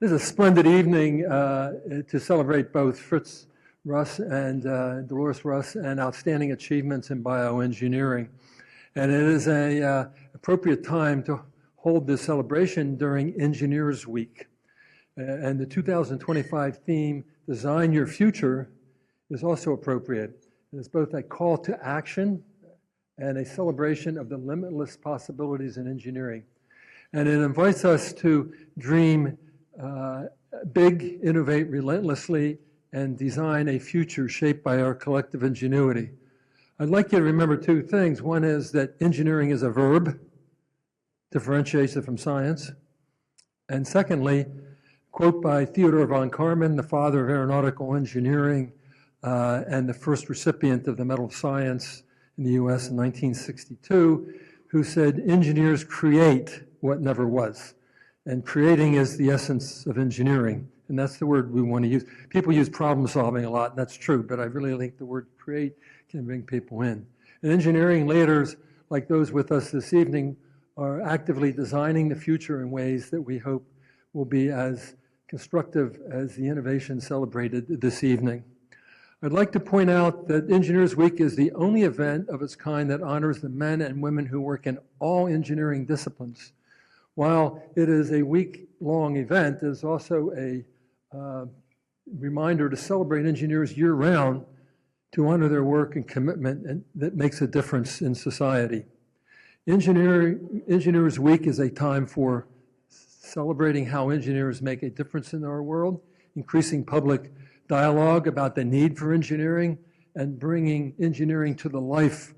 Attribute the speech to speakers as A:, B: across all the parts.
A: This is a splendid evening to celebrate both Fritz Russ and Dolores Russ and outstanding achievements in bioengineering. And it is an appropriate time to hold this celebration during Engineers Week. And the 2025 theme, Design Your Future, is also appropriate. It is both a call to action and a celebration of the limitless possibilities in engineering. And it invites us to dream big, innovate relentlessly, and design a future shaped by our collective ingenuity. I'd like you to remember two things. One is that engineering is a verb, differentiates it from science. And secondly, quote by Theodore von Karman, the father of aeronautical engineering and the first recipient of the Medal of Science in the US in 1962, who said, engineers create what never was. And creating is the essence of engineering. And that's the word we want to use. People use problem solving a lot, and that's true, but I really think the word create can bring people in. And engineering leaders like those with us this evening are actively designing the future in ways that we hope will be as constructive as the innovation celebrated this evening. I'd like to point out that Engineers Week is the only event of its kind that honors the men and women who work in all engineering disciplines. While it is a week-long event, it is also a reminder to celebrate engineers year-round to honor their work and commitment and that makes a difference in society. Engineers Week is a time for celebrating how engineers make a difference in our world, increasing public dialogue about the need for engineering, and bringing engineering to the life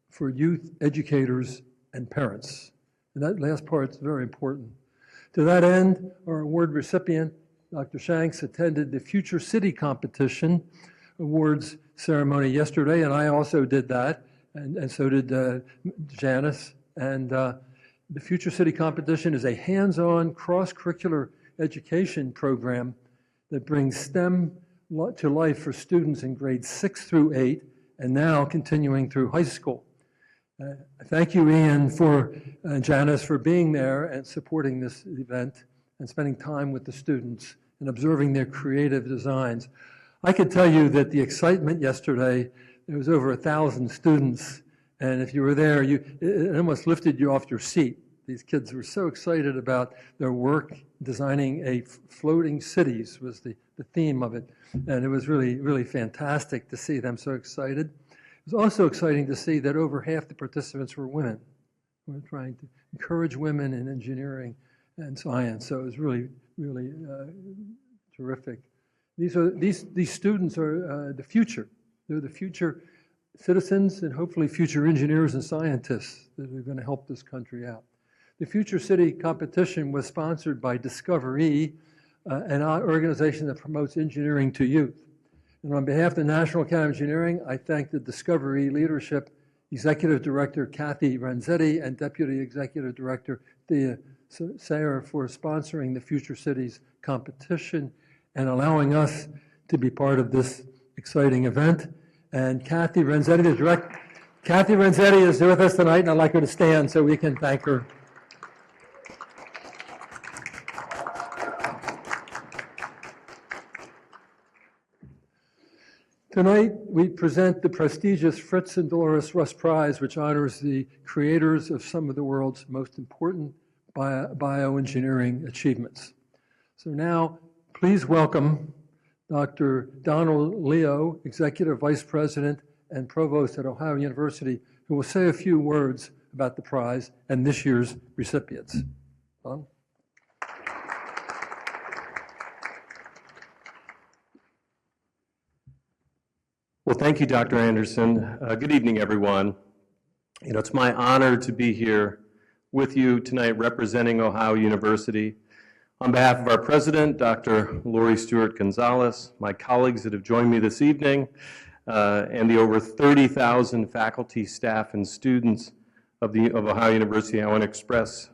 A: for youth, educators, and parents. And that last part is very important. To that end, our award recipient, Dr. Shanks, attended the Future City Competition awards ceremony yesterday, and I also did that, and so did Janice. And the Future City Competition is a hands-on, cross-curricular education program that brings STEM to life for students in grades 6 through 8, and now continuing through high school. Thank you, Ian, and Janice for being there and supporting this event and spending time with the students and observing their creative designs. I could tell you that the excitement yesterday, there was over 1,000 students, and if you were there, it almost lifted you off your seat. These kids were so excited about their work. Designing a floating cities was the theme of it, and it was really, really fantastic to see them so excited. It was also exciting to see that over half the participants were women. We're trying to encourage women in engineering and science, so it was really, really terrific. These students are the future. They're the future citizens and hopefully future engineers and scientists that are going to help this country out. The Future City competition was sponsored by Discovery, an organization that promotes engineering to youth. And on behalf of the National Academy of Engineering, I thank the Discovery leadership, Executive Director Kathy Renzetti and Deputy Executive Director Thea Sayer for sponsoring the Future Cities competition and allowing us to be part of this exciting event. And Kathy Renzetti is with us tonight, and I'd like her to stand so we can thank her. Tonight, we present the prestigious Fritz and Dolores Russ Prize, which honors the creators of some of the world's most important bioengineering achievements. So now, please welcome Dr. Donald Leo, Executive Vice President and Provost at Ohio University, who will say a few words about the prize and this year's recipients. Don?
B: Well, thank you, Dr. Anderson. Good evening, everyone. It's my honor to be here with you tonight representing Ohio University. On behalf of our president, Dr. Lori Stewart-Gonzalez, my colleagues that have joined me this evening, and the over 30,000 faculty, staff, and students of Ohio University, I want to express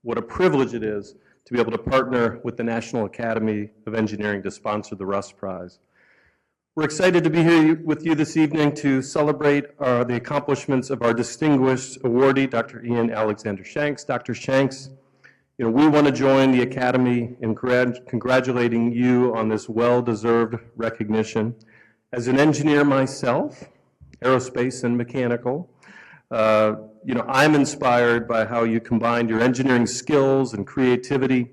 B: what a privilege it is to be able to partner with the National Academy of Engineering to sponsor the Russ Prize. We're excited to be here with you this evening to celebrate the accomplishments of our distinguished awardee, Dr. Ian Alexander Shanks. Dr. Shanks We want to join the Academy in congratulating you on this well-deserved recognition. As an engineer myself, aerospace and mechanical, I'm inspired by how you combined your engineering skills and creativity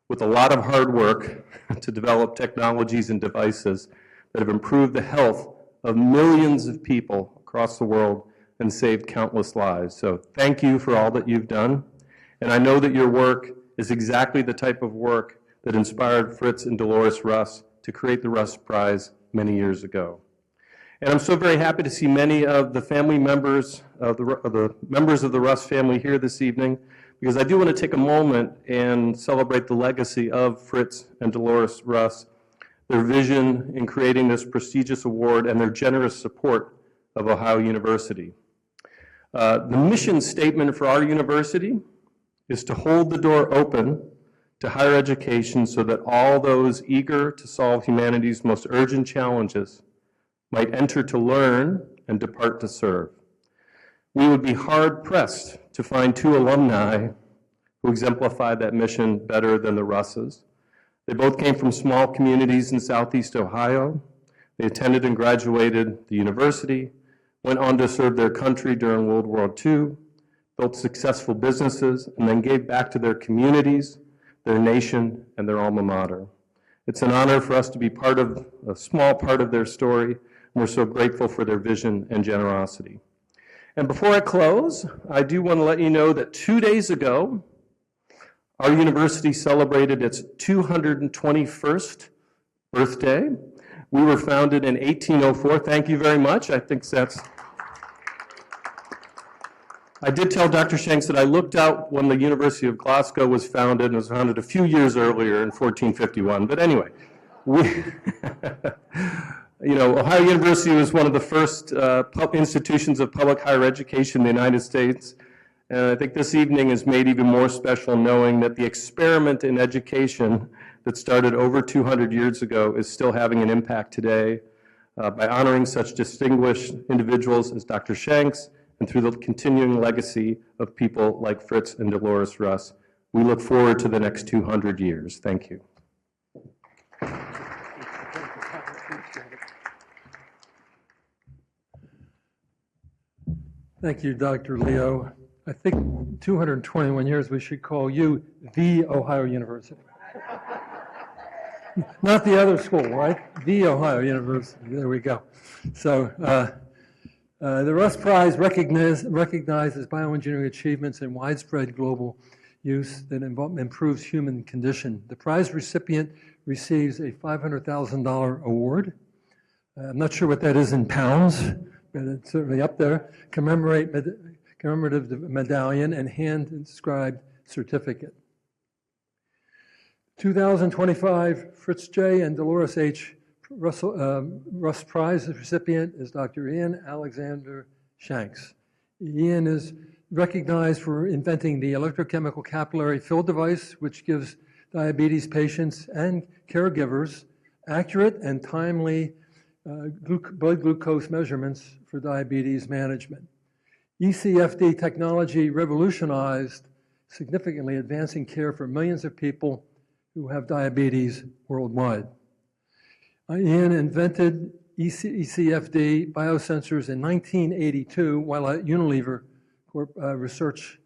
B: with a lot of hard work to develop technologies and devices that have improved the health of millions of people across the world and saved countless lives. So thank you for all that you've done. And I know that your work is exactly the type of work that inspired Fritz and Dolores Russ to create the Russ Prize many years ago. And I'm so very happy to see many of the family members of the members of the Russ family here this evening, because I do want to take a moment and celebrate the legacy of Fritz and Dolores Russ, their vision in creating this prestigious award, and their generous support of Ohio University. The mission statement for our university is to hold the door open to higher education so that all those eager to solve humanity's most urgent challenges might enter to learn and depart to serve. We would be hard-pressed to find two alumni who exemplified that mission better than the Russes. They both came from small communities in Southeast Ohio. They attended and graduated the university, went on to serve their country during World War II, built successful businesses, and then gave back to their communities, their nation, and their alma mater. It's an honor for us to be part of a small part of their story, and we're so grateful for their vision and generosity. And before I close, I do want to let you know that 2 days ago, our university celebrated its 221st birthday. We were founded in 1804. Thank you very much. I did tell Dr. Shanks that I looked out when the University of Glasgow was founded, and it was founded a few years earlier in 1451. But anyway, Ohio University was one of the first institutions of public higher education in the United States. And I think this evening is made even more special knowing that the experiment in education that started over 200 years ago is still having an impact today by honoring such distinguished individuals as Dr. Shanks, and through the continuing legacy of people like Fritz and Dolores Russ. We look forward to the next 200 years. Thank you.
A: Thank you, Dr. Leo. I think 221 years, we should call you the Ohio University. Not the other school, right? The Ohio University. There we go. So the Russ Prize recognizes bioengineering achievements in widespread global use that improves human condition. The prize recipient receives a $500,000 award. I'm not sure what that is in pounds, but it's certainly up there. Commemorative medallion and hand-inscribed certificate. 2025 Fritz J and Dolores H Russ Prize recipient is Dr. Ian Alexander Shanks. Ian is recognized for inventing the electrochemical capillary fill device, which gives diabetes patients and caregivers accurate and timely blood glucose measurements for diabetes management. ECFD technology revolutionized significantly advancing care for millions of people who have diabetes worldwide. Ian invented ECFD biosensors in 1982 while at Unilever Research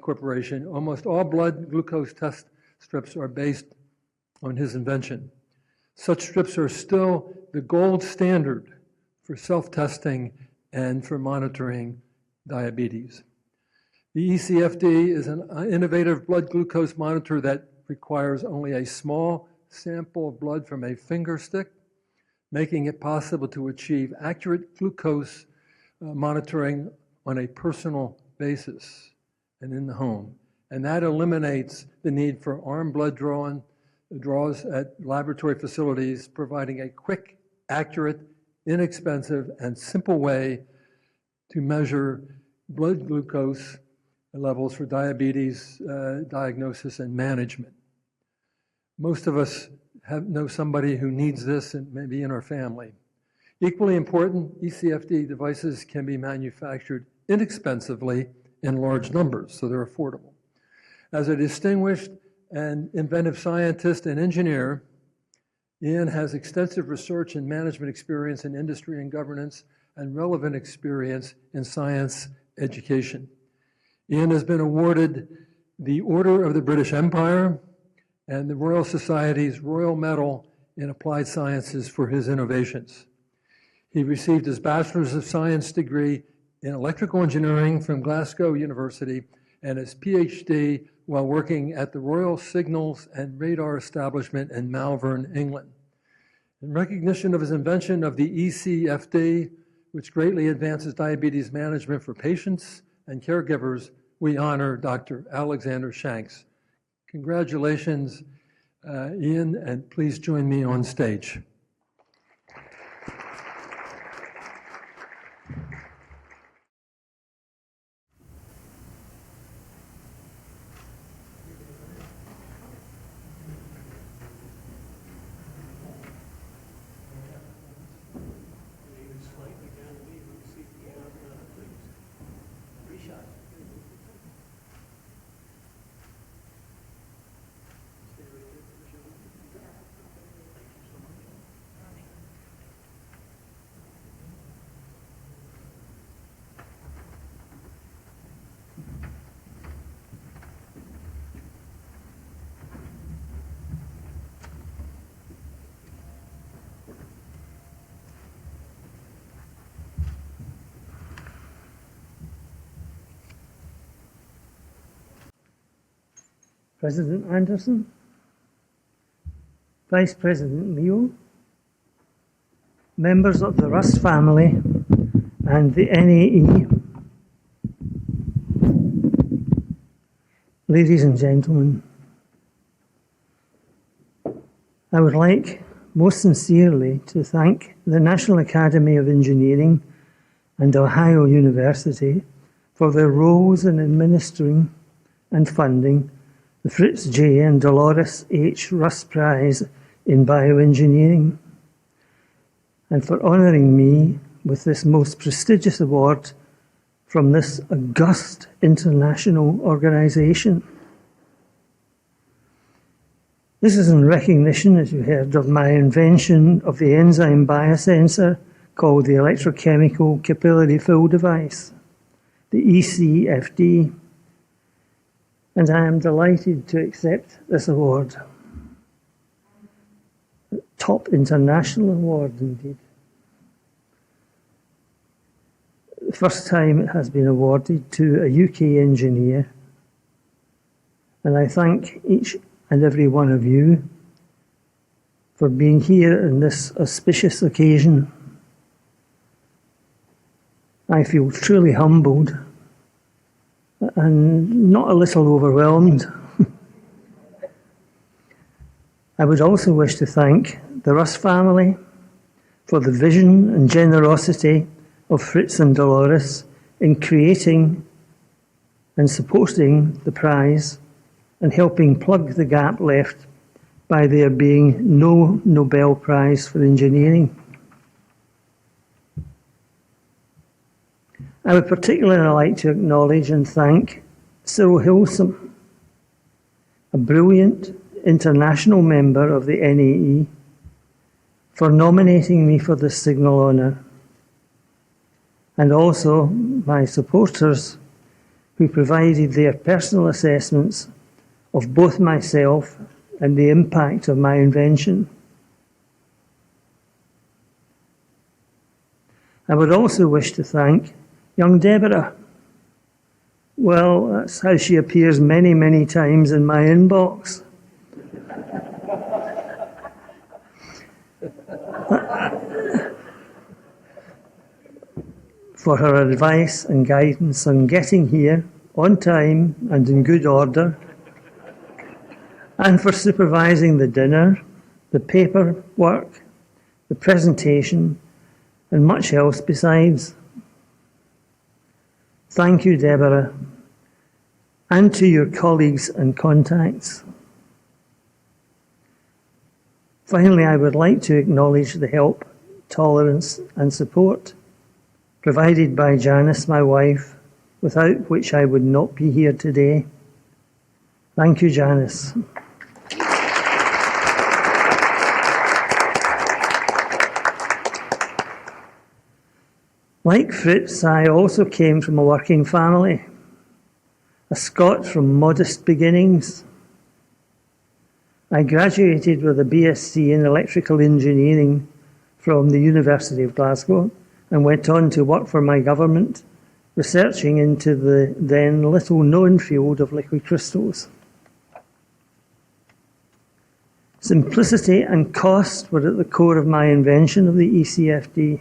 A: Corporation. Almost all blood glucose test strips are based on his invention. Such strips are still the gold standard for self-testing and for monitoring diabetes. The ECFD is an innovative blood glucose monitor that requires only a small sample of blood from a finger stick, making it possible to achieve accurate glucose monitoring on a personal basis and in the home. And that eliminates the need for arm blood draws at laboratory facilities, providing a quick, accurate, inexpensive, and simple way to measure blood glucose levels for diabetes diagnosis and management. Most of us know somebody who needs this, and maybe in our family. Equally important, ECFD devices can be manufactured inexpensively in large numbers, so they're affordable. As a distinguished and inventive scientist and engineer, Ian has extensive research and management experience in industry and governance and relevant experience in science education. Ian has been awarded the Order of the British Empire and the Royal Society's Royal Medal in Applied Sciences for his innovations. He received his Bachelor's of Science degree in electrical engineering from Glasgow University and his PhD while working at the Royal Signals and Radar Establishment in Malvern, England. In recognition of his invention of the ECFD, which greatly advances diabetes management for patients and caregivers, we honor Dr. Alexander Shanks. Congratulations, Ian, and please join me on stage.
C: President Anderson, Vice President Leo, members of the Russ family and the NAE, ladies and gentlemen, I would like most sincerely to thank the National Academy of Engineering and Ohio University for their roles in administering and funding the Fritz J and Dolores H. Russ Prize in Bioengineering, and for honouring me with this most prestigious award from this august international organisation. This is in recognition, as you heard, of my invention of the enzyme biosensor called the electrochemical capillary fill device, the ECFD, and I am delighted to accept this award. Top international award indeed. The first time it has been awarded to a UK engineer, and I thank each and every one of you for being here on this auspicious occasion. I feel truly humbled and not a little overwhelmed. I would also wish to thank the Russ family for the vision and generosity of Fritz and Dolores in creating and supporting the prize and helping plug the gap left by there being no Nobel Prize for Engineering. I would particularly like to acknowledge and thank Cyril Hilsom, a brilliant international member of the NAE, for nominating me for this signal honour, and also my supporters who provided their personal assessments of both myself and the impact of my invention. I would also wish to thank young Deborah. Well, that's how she appears many, many times in my inbox. For her advice and guidance on getting here on time and in good order, and for supervising the dinner, the paperwork, the presentation, and much else besides. Thank you, Deborah, and to your colleagues and contacts. Finally, I would like to acknowledge the help, tolerance, and support provided by Janice, my wife, without which I would not be here today, Thank you, Janice. Like Fritz, I also came from a working family, a Scot from modest beginnings. I graduated with a BSc in electrical engineering from the University of Glasgow and went on to work for my government, researching into the then little-known field of liquid crystals. Simplicity and cost were at the core of my invention of the ECFD.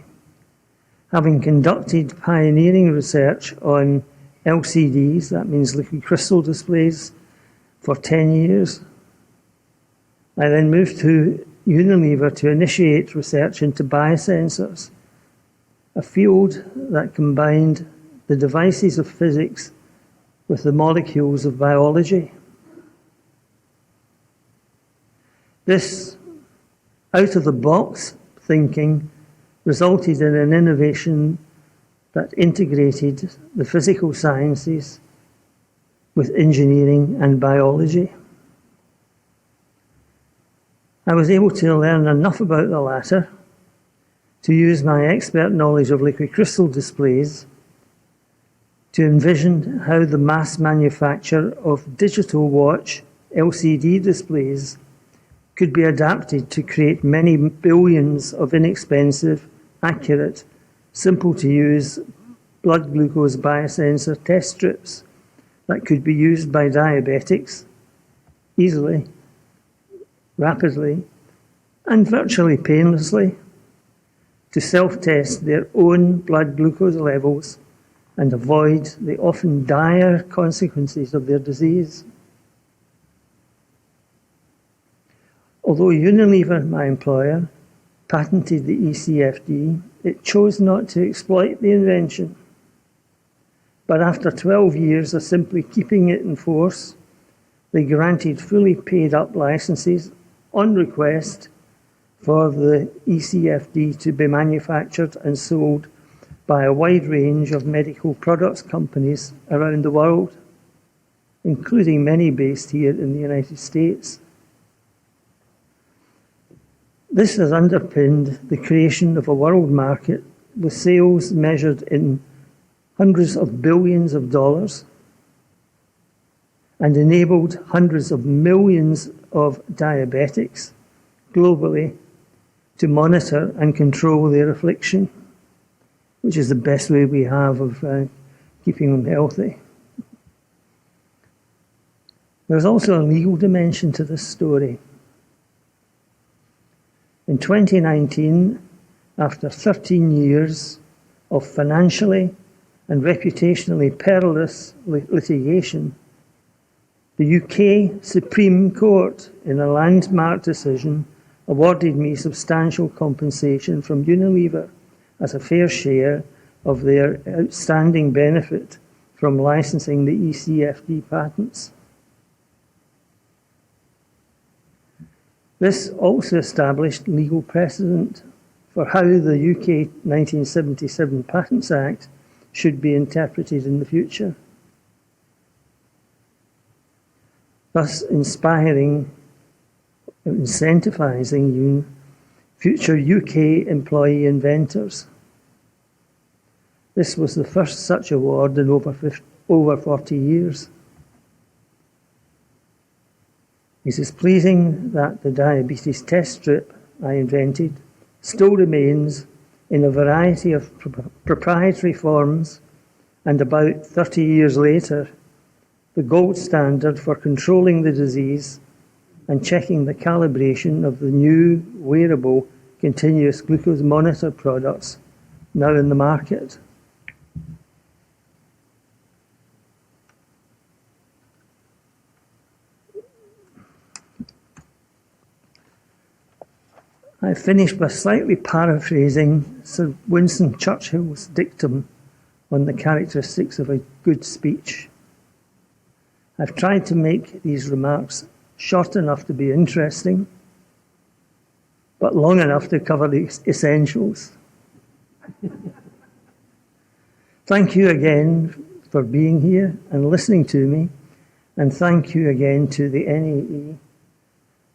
C: Having conducted pioneering research on LCDs, that means liquid crystal displays, for 10 years, I then moved to Unilever to initiate research into biosensors, a field that combined the devices of physics with the molecules of biology. This out-of-the-box thinking resulted in an innovation that integrated the physical sciences with engineering and biology. I was able to learn enough about the latter to use my expert knowledge of liquid crystal displays to envision how the mass manufacture of digital watch LCD displays could be adapted to create many billions of inexpensive, accurate, simple-to-use blood glucose biosensor test strips that could be used by diabetics easily, rapidly, and virtually painlessly to self-test their own blood glucose levels and avoid the often dire consequences of their disease. Although Unilever, my employer, patented the ECFD, it chose not to exploit the invention. But after 12 years of simply keeping it in force, they granted fully paid-up licenses on request for the ECFD to be manufactured and sold by a wide range of medical products companies around the world, including many based here in the United States. This has underpinned the creation of a world market with sales measured in hundreds of billions of dollars and enabled hundreds of millions of diabetics globally to monitor and control their affliction, which is the best way we have of keeping them healthy. There's also a legal dimension to this story. In 2019, after 13 years of financially and reputationally perilous litigation, the UK Supreme Court, in a landmark decision, awarded me substantial compensation from Unilever as a fair share of their outstanding benefit from licensing the ECFD patents. This also established legal precedent for how the UK 1977 Patents Act should be interpreted in the future, thus inspiring, incentivising future UK employee inventors. This was the first such award in over 40 years. It is pleasing that the diabetes test strip I invented still remains in a variety of proprietary forms, and about 30 years later, the gold standard for controlling the disease and checking the calibration of the new wearable continuous glucose monitor products now in the market. I finish by slightly paraphrasing Sir Winston Churchill's dictum on the characteristics of a good speech. I've tried to make these remarks short enough to be interesting, but long enough to cover the essentials. Thank you again for being here and listening to me, And thank you again to the NAE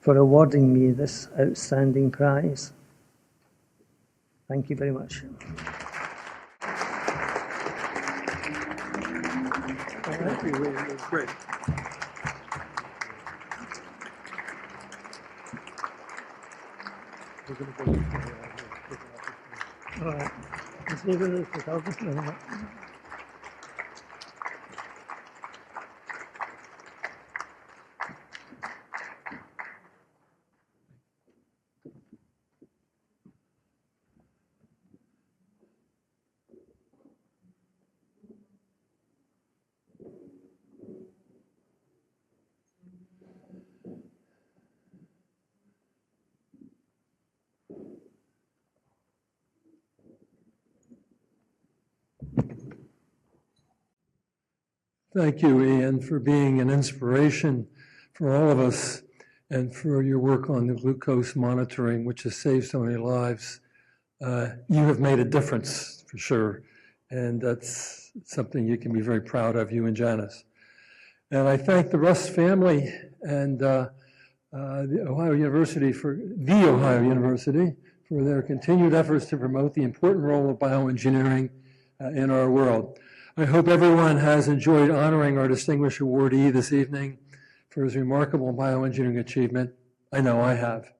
C: for awarding me this outstanding prize. Thank you very much.
A: Thank you, Ian. It was great. We're going to go this way.
C: All right. Let's leave it at this. I'll just leave it.
A: Thank you, Ian, for being an inspiration for all of us and for your work on the glucose monitoring, which has saved so many lives. You have made a difference, for sure, and that's something you can be very proud of, you and Janice. And I thank the Russ family and the Ohio University for their continued efforts to promote the important role of bioengineering in our world. I hope everyone has enjoyed honoring our distinguished awardee this evening for his remarkable bioengineering achievement. I know I have.